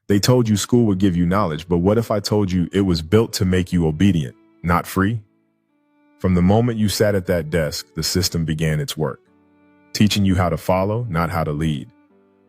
They told you school would give you knowledge, but what if I told you it was built to make you obedient, not free? From the moment you sat at that desk, the system began its work, teaching you how to follow, not how to lead,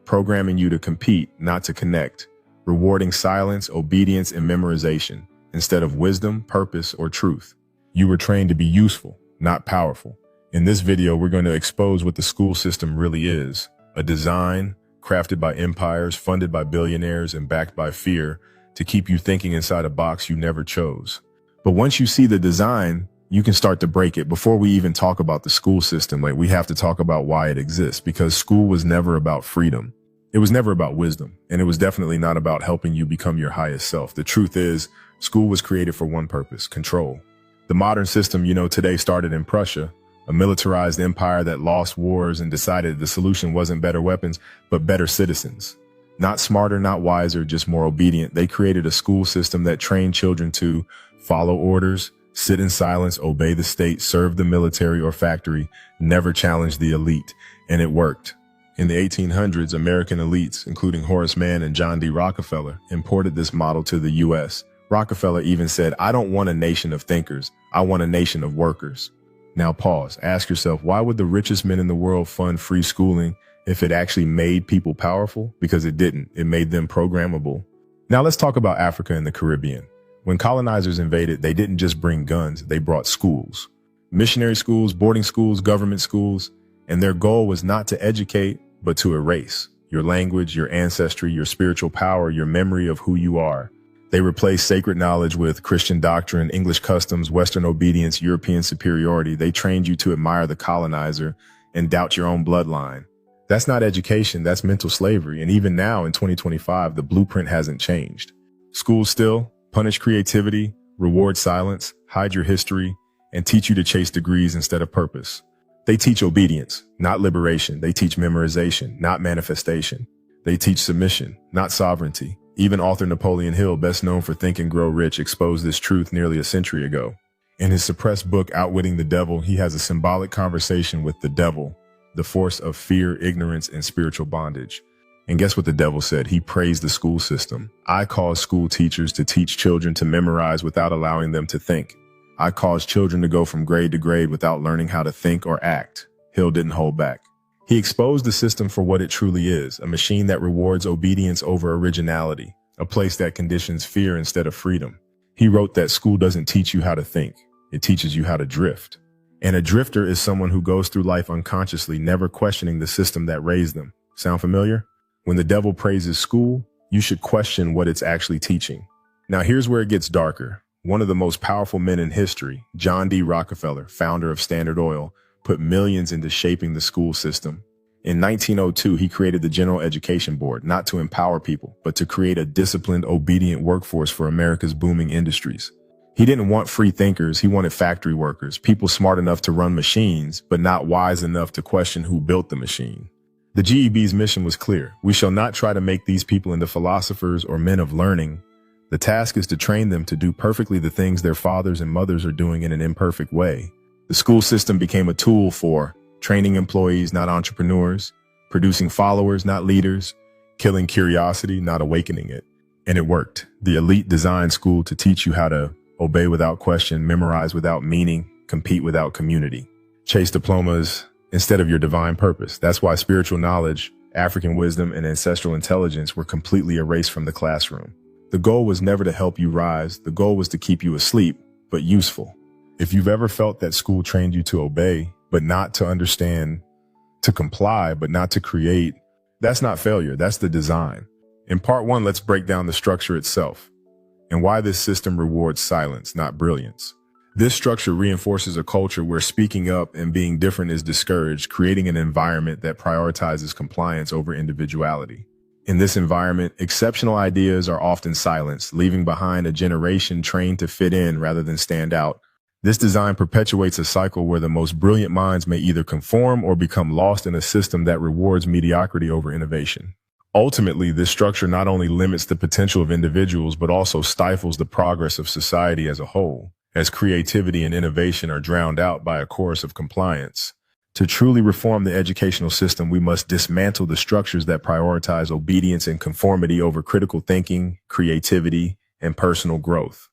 programming you to compete, not to connect, rewarding silence, obedience, and memorization instead of wisdom, purpose, or truth. You were trained to be useful, not powerful. In this video, we're going to expose what the school system really is, a design crafted by empires, funded by billionaires, and backed by fear to keep you thinking inside a box you never chose. But once you see the design, you can start to break it. Before we even talk about the school system, we have to talk about why it exists, because school was never about freedom. It was never about wisdom, and it was definitely not about helping you become your highest self. The truth is, school was created for one purpose: control. The modern system, today started in Prussia, a militarized empire that lost wars and decided the solution wasn't better weapons, but better citizens. Not smarter, not wiser, just more obedient. They created a school system that trained children to follow orders, sit in silence, obey the state, serve the military or factory, never challenge the elite. And it worked. In the 1800s, American elites, including Horace Mann and John D. Rockefeller, imported this model to the U.S. Rockefeller even said, "I don't want a nation of thinkers. I want a nation of workers." Now pause. Ask yourself, why would the richest men in the world fund free schooling if it actually made people powerful? Because it didn't. It made them programmable. Now let's talk about Africa and the Caribbean. When colonizers invaded, they didn't just bring guns, they brought schools. Missionary schools, boarding schools, government schools. And their goal was not to educate, but to erase your language, your ancestry, your spiritual power, your memory of who you are. They replaced sacred knowledge with Christian doctrine, English customs, Western obedience, European superiority. They trained you to admire the colonizer and doubt your own bloodline. That's not education, that's mental slavery. And even now in 2025, the blueprint hasn't changed. Schools still punish creativity, reward silence, hide your history, and teach you to chase degrees instead of purpose. They teach obedience, not liberation. They teach memorization, not manifestation. They teach submission, not sovereignty. Even author Napoleon Hill, best known for Think and Grow Rich, exposed this truth nearly a century ago. In his suppressed book, Outwitting the Devil, he has a symbolic conversation with the devil, the force of fear, ignorance, and spiritual bondage. And guess what the devil said? He praised the school system. "I cause school teachers to teach children to memorize without allowing them to think. I cause children to go from grade to grade without learning how to think or act." Hill didn't hold back. He exposed the system for what it truly is, a machine that rewards obedience over originality, a place that conditions fear instead of freedom. He wrote that school doesn't teach you how to think, it teaches you how to drift. And a drifter is someone who goes through life unconsciously, never questioning the system that raised them. Sound familiar? When the devil praises school, you should question what it's actually teaching. Now here's where it gets darker. One of the most powerful men in history, John D. Rockefeller, founder of Standard Oil, put millions into shaping the school system. In 1902, he created the General Education Board, not to empower people, but to create a disciplined, obedient workforce for America's booming industries. He didn't want free thinkers, he wanted factory workers, people smart enough to run machines, but not wise enough to question who built the machine. The GEB's mission was clear. We shall not try to make these people into philosophers or men of learning. The task is to train them to do perfectly the things their fathers and mothers are doing in an imperfect way. The school system became a tool for training employees, not entrepreneurs, producing followers, not leaders, killing curiosity, not awakening it. And it worked. The elite designed school to teach you how to obey without question, memorize without meaning, compete without community, chase diplomas instead of your divine purpose. That's why spiritual knowledge, African wisdom, and ancestral intelligence were completely erased from the classroom. The goal was never to help you rise. The goal was to keep you asleep, but useful. If you've ever felt that school trained you to obey, but not to understand, to comply, but not to create, that's not failure, that's the design. In part one, let's break down the structure itself and why this system rewards silence, not brilliance. This structure reinforces a culture where speaking up and being different is discouraged, creating an environment that prioritizes compliance over individuality. In this environment, exceptional ideas are often silenced, leaving behind a generation trained to fit in rather than stand out. This design perpetuates a cycle where the most brilliant minds may either conform or become lost in a system that rewards mediocrity over innovation. Ultimately, this structure not only limits the potential of individuals, but also stifles the progress of society as a whole, as creativity and innovation are drowned out by a chorus of compliance. To truly reform the educational system, we must dismantle the structures that prioritize obedience and conformity over critical thinking, creativity, and personal growth.